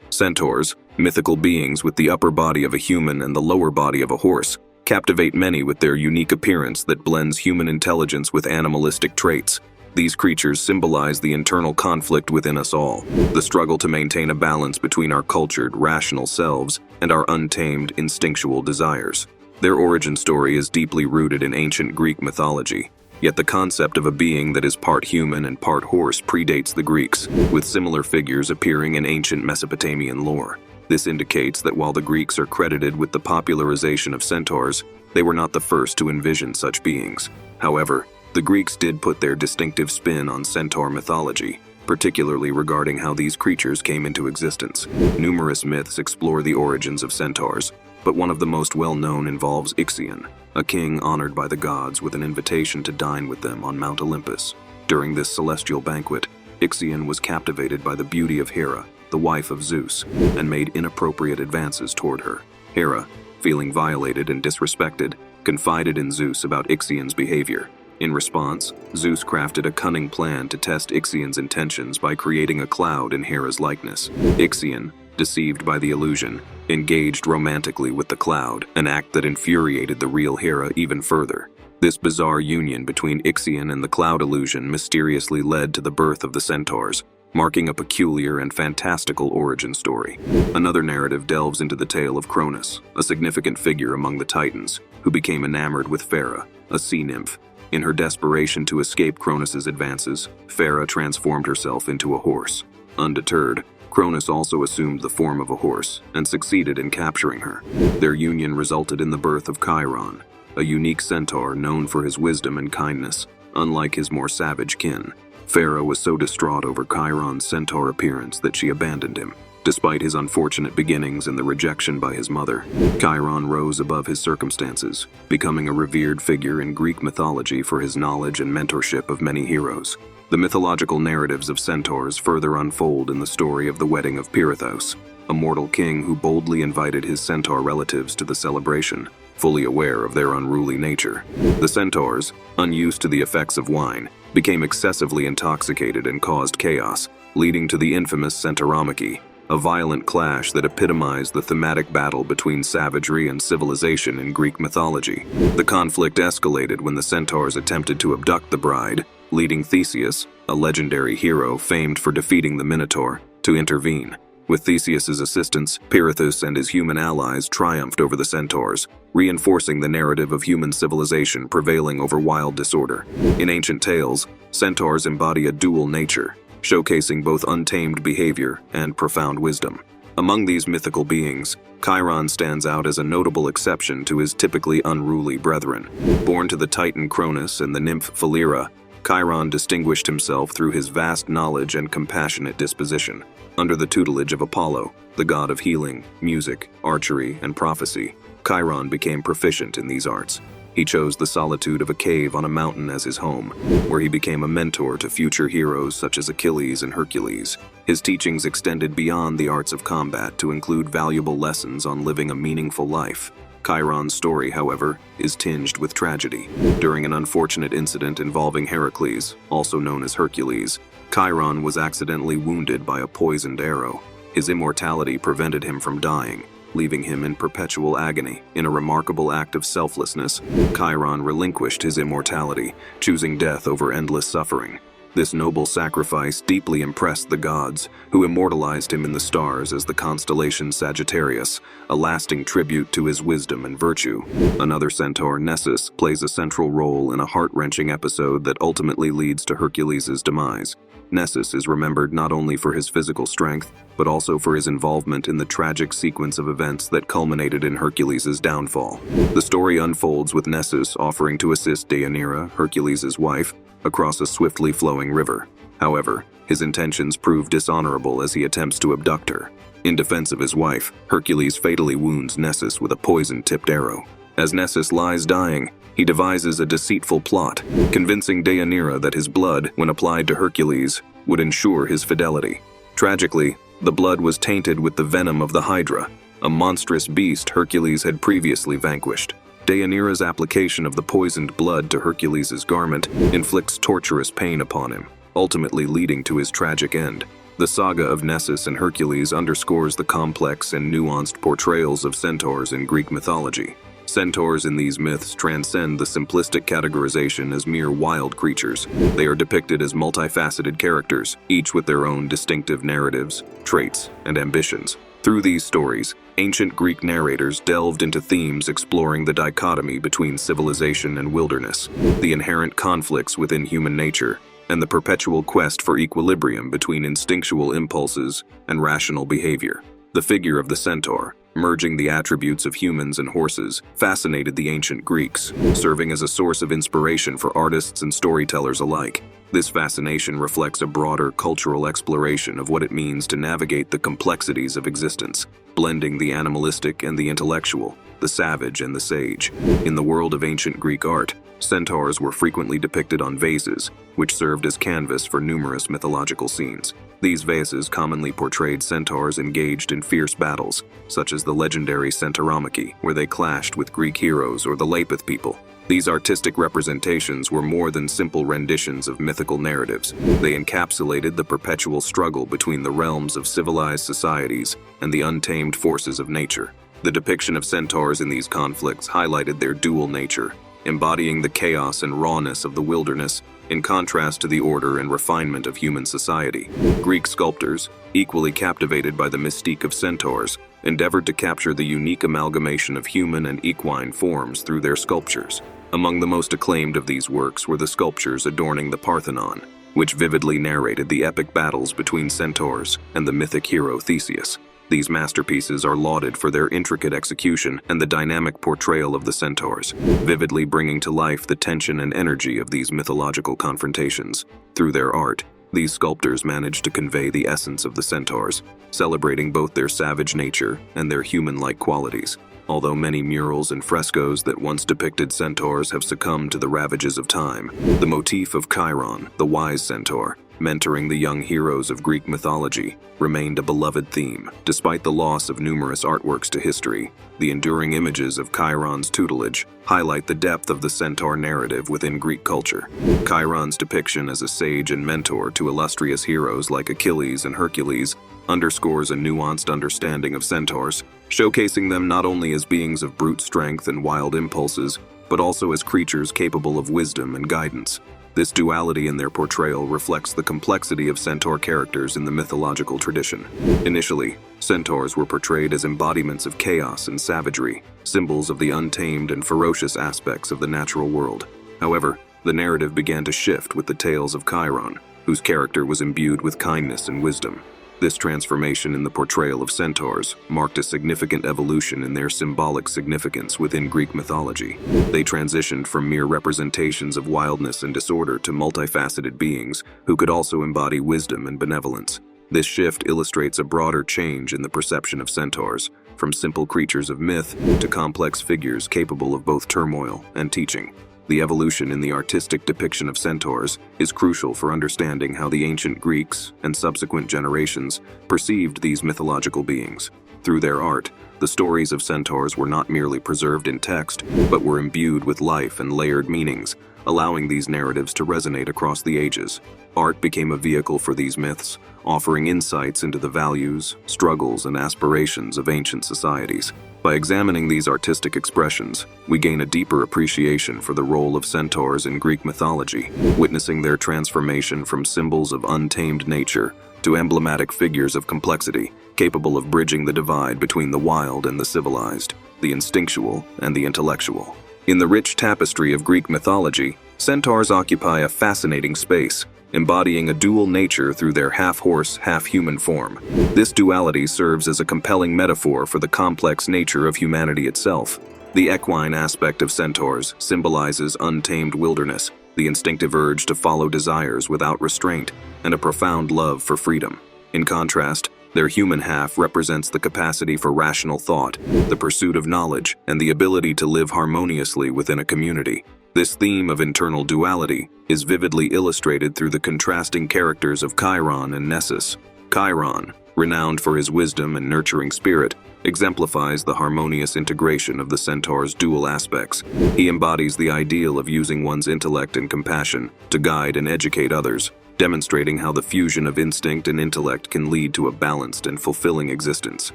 Centaurs, mythical beings with the upper body of a human and the lower body of a horse, captivate many with their unique appearance that blends human intelligence with animalistic traits. These creatures symbolize the internal conflict within us all, the struggle to maintain a balance between our cultured, rational selves and our untamed, instinctual desires. Their origin story is deeply rooted in ancient Greek mythology, yet the concept of a being that is part human and part horse predates the Greeks, with similar figures appearing in ancient Mesopotamian lore. This indicates that while the Greeks are credited with the popularization of centaurs, they were not the first to envision such beings. However, the Greeks did put their distinctive spin on centaur mythology, particularly regarding how these creatures came into existence. Numerous myths explore the origins of centaurs, but one of the most well-known involves Ixion, a king honored by the gods with an invitation to dine with them on Mount Olympus. During this celestial banquet, Ixion was captivated by the beauty of Hera, the wife of Zeus, and made inappropriate advances toward her. Hera, feeling violated and disrespected, confided in Zeus about Ixion's behavior. In response, Zeus crafted a cunning plan to test Ixion's intentions by creating a cloud in Hera's likeness. Ixion, deceived by the illusion, engaged romantically with the cloud, an act that infuriated the real Hera even further. This bizarre union between Ixion and the cloud illusion mysteriously led to the birth of the centaurs, marking a peculiar and fantastical origin story. Another narrative delves into the tale of Cronus, a significant figure among the Titans, who became enamored with Phaera, a sea nymph. In her desperation to escape Cronus's advances, Phaera transformed herself into a horse. Undeterred, Cronus also assumed the form of a horse and succeeded in capturing her. Their union resulted in the birth of Chiron, a unique centaur known for his wisdom and kindness, unlike his more savage kin. Phaera was so distraught over Chiron's centaur appearance that she abandoned him. Despite his unfortunate beginnings and the rejection by his mother, Chiron rose above his circumstances, becoming a revered figure in Greek mythology for his knowledge and mentorship of many heroes. The mythological narratives of centaurs further unfold in the story of the wedding of Pirithous, a mortal king who boldly invited his centaur relatives to the celebration, fully aware of their unruly nature. The centaurs, unused to the effects of wine, became excessively intoxicated and caused chaos, leading to the infamous Centauromachy, a violent clash that epitomized the thematic battle between savagery and civilization in Greek mythology. The conflict escalated when the centaurs attempted to abduct the bride, leading Theseus, a legendary hero famed for defeating the Minotaur, to intervene. With Theseus's assistance, Pirithous and his human allies triumphed over the centaurs, reinforcing the narrative of human civilization prevailing over wild disorder. In ancient tales, centaurs embody a dual nature, showcasing both untamed behavior and profound wisdom. Among these mythical beings, Chiron stands out as a notable exception to his typically unruly brethren. Born to the Titan Cronus and the nymph Philyra, Chiron distinguished himself through his vast knowledge and compassionate disposition. Under the tutelage of Apollo, the god of healing, music, archery, and prophecy, Chiron became proficient in these arts. He chose the solitude of a cave on a mountain as his home, where he became a mentor to future heroes such as Achilles and Hercules. His teachings extended beyond the arts of combat to include valuable lessons on living a meaningful life. Chiron's story, however, is tinged with tragedy. During an unfortunate incident involving Heracles, also known as Hercules, Chiron was accidentally wounded by a poisoned arrow. His immortality prevented him from dying, leaving him in perpetual agony. In a remarkable act of selflessness, Chiron relinquished his immortality, choosing death over endless suffering. This noble sacrifice deeply impressed the gods, who immortalized him in the stars as the constellation Sagittarius, a lasting tribute to his wisdom and virtue. Another centaur, Nessus, plays a central role in a heart-wrenching episode that ultimately leads to Hercules' demise. Nessus is remembered not only for his physical strength, but also for his involvement in the tragic sequence of events that culminated in Hercules' downfall. The story unfolds with Nessus offering to assist Deianira, Hercules' wife, across a swiftly flowing river. However, his intentions prove dishonorable as he attempts to abduct her. In defense of his wife, Hercules fatally wounds Nessus with a poison-tipped arrow. As Nessus lies dying, he devises a deceitful plot, convincing Deianira that his blood, when applied to Hercules, would ensure his fidelity. Tragically, the blood was tainted with the venom of the Hydra, a monstrous beast Hercules had previously vanquished. Deianira's application of the poisoned blood to Hercules' garment inflicts torturous pain upon him, ultimately leading to his tragic end. The saga of Nessus and Hercules underscores the complex and nuanced portrayals of centaurs in Greek mythology. Centaurs in these myths transcend the simplistic categorization as mere wild creatures. They are depicted as multifaceted characters, each with their own distinctive narratives, traits, and ambitions. Through these stories, ancient Greek narrators delved into themes exploring the dichotomy between civilization and wilderness, the inherent conflicts within human nature, and the perpetual quest for equilibrium between instinctual impulses and rational behavior. The figure of the centaur, merging the attributes of humans and horses, fascinated the ancient Greeks, serving as a source of inspiration for artists and storytellers alike. This fascination reflects a broader cultural exploration of what it means to navigate the complexities of existence, blending the animalistic and the intellectual, the savage and the sage. In the world of ancient Greek art, centaurs were frequently depicted on vases, which served as canvas for numerous mythological scenes. These vases commonly portrayed centaurs engaged in fierce battles, such as the legendary Centauromachi, where they clashed with Greek heroes or the Lapith people. These artistic representations were more than simple renditions of mythical narratives. They encapsulated the perpetual struggle between the realms of civilized societies and the untamed forces of nature. The depiction of centaurs in these conflicts highlighted their dual nature, embodying the chaos and rawness of the wilderness, in contrast to the order and refinement of human society. Greek sculptors, equally captivated by the mystique of centaurs, endeavored to capture the unique amalgamation of human and equine forms through their sculptures. Among the most acclaimed of these works were the sculptures adorning the Parthenon, which vividly narrated the epic battles between centaurs and the mythic hero Theseus. These masterpieces are lauded for their intricate execution and the dynamic portrayal of the centaurs, vividly bringing to life the tension and energy of these mythological confrontations. Through their art, these sculptors managed to convey the essence of the centaurs, celebrating both their savage nature and their human-like qualities. Although many murals and frescoes that once depicted centaurs have succumbed to the ravages of time, the motif of Chiron, the wise centaur, mentoring the young heroes of Greek mythology, remained a beloved theme. Despite the loss of numerous artworks to history, the enduring images of Chiron's tutelage highlight the depth of the centaur narrative within Greek culture. Chiron's depiction as a sage and mentor to illustrious heroes like Achilles and Hercules underscores a nuanced understanding of centaurs, showcasing them not only as beings of brute strength and wild impulses, but also as creatures capable of wisdom and guidance. This duality in their portrayal reflects the complexity of centaur characters in the mythological tradition. Initially, centaurs were portrayed as embodiments of chaos and savagery, symbols of the untamed and ferocious aspects of the natural world. However, the narrative began to shift with the tales of Chiron, whose character was imbued with kindness and wisdom. This transformation in the portrayal of centaurs marked a significant evolution in their symbolic significance within Greek mythology. They transitioned from mere representations of wildness and disorder to multifaceted beings who could also embody wisdom and benevolence. This shift illustrates a broader change in the perception of centaurs, from simple creatures of myth to complex figures capable of both turmoil and teaching. The evolution in the artistic depiction of centaurs is crucial for understanding how the ancient Greeks and subsequent generations perceived these mythological beings. Through their art, the stories of centaurs were not merely preserved in text, but were imbued with life and layered meanings, allowing these narratives to resonate across the ages. Art became a vehicle for these myths, offering insights into the values, struggles, and aspirations of ancient societies. By examining these artistic expressions, we gain a deeper appreciation for the role of centaurs in Greek mythology, witnessing their transformation from symbols of untamed nature to emblematic figures of complexity, capable of bridging the divide between the wild and the civilized, the instinctual and the intellectual. In the rich tapestry of Greek mythology, centaurs occupy a fascinating space, embodying a dual nature through their half-horse, half-human form. This duality serves as a compelling metaphor for the complex nature of humanity itself. The equine aspect of centaurs symbolizes untamed wilderness, the instinctive urge to follow desires without restraint, and a profound love for freedom. In contrast, their human half represents the capacity for rational thought, the pursuit of knowledge, and the ability to live harmoniously within a community. This theme of internal duality is vividly illustrated through the contrasting characters of Chiron and Nessus. Chiron, renowned for his wisdom and nurturing spirit, exemplifies the harmonious integration of the centaur's dual aspects. He embodies the ideal of using one's intellect and compassion to guide and educate others, demonstrating how the fusion of instinct and intellect can lead to a balanced and fulfilling existence.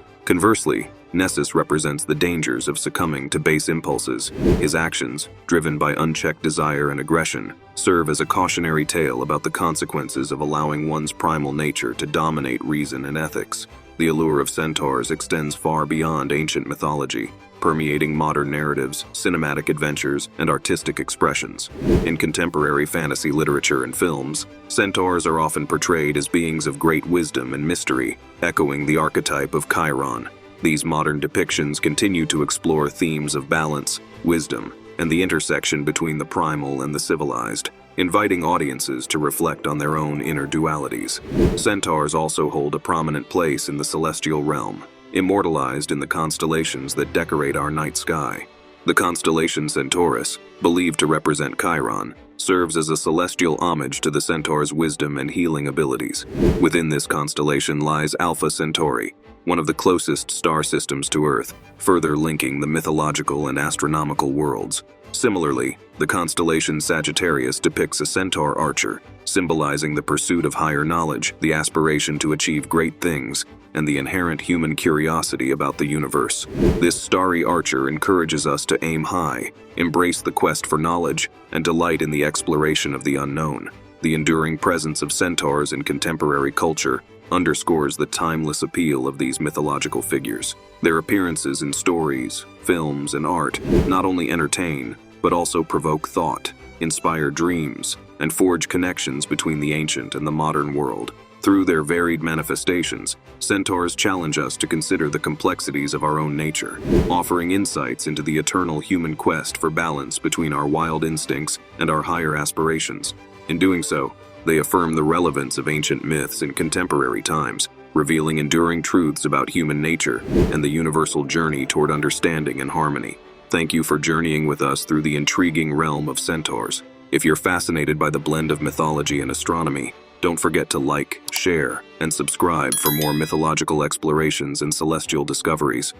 Conversely, Nessus represents the dangers of succumbing to base impulses. His actions, driven by unchecked desire and aggression, serve as a cautionary tale about the consequences of allowing one's primal nature to dominate reason and ethics. The allure of centaurs extends far beyond ancient mythology, permeating modern narratives, cinematic adventures, and artistic expressions. In contemporary fantasy literature and films, centaurs are often portrayed as beings of great wisdom and mystery, echoing the archetype of Chiron. These modern depictions continue to explore themes of balance, wisdom, and the intersection between the primal and the civilized, inviting audiences to reflect on their own inner dualities. Centaurs also hold a prominent place in the celestial realm, immortalized in the constellations that decorate our night sky. The constellation Centaurus, believed to represent Chiron, serves as a celestial homage to the centaur's wisdom and healing abilities. Within this constellation lies Alpha Centauri, one of the closest star systems to Earth, further linking the mythological and astronomical worlds. Similarly, the constellation Sagittarius depicts a centaur archer, symbolizing the pursuit of higher knowledge, the aspiration to achieve great things, and the inherent human curiosity about the universe. This starry archer encourages us to aim high, embrace the quest for knowledge, and delight in the exploration of the unknown. The enduring presence of centaurs in contemporary culture underscores the timeless appeal of these mythological figures. Their appearances in stories, films, and art not only entertain, but also provoke thought, inspire dreams, and forge connections between the ancient and the modern world. Through their varied manifestations, centaurs challenge us to consider the complexities of our own nature, offering insights into the eternal human quest for balance between our wild instincts and our higher aspirations. In doing so, they affirm the relevance of ancient myths in contemporary times, revealing enduring truths about human nature and the universal journey toward understanding and harmony. Thank you for journeying with us through the intriguing realm of centaurs. If you're fascinated by the blend of mythology and astronomy, don't forget to like, share, and subscribe for more mythological explorations and celestial discoveries.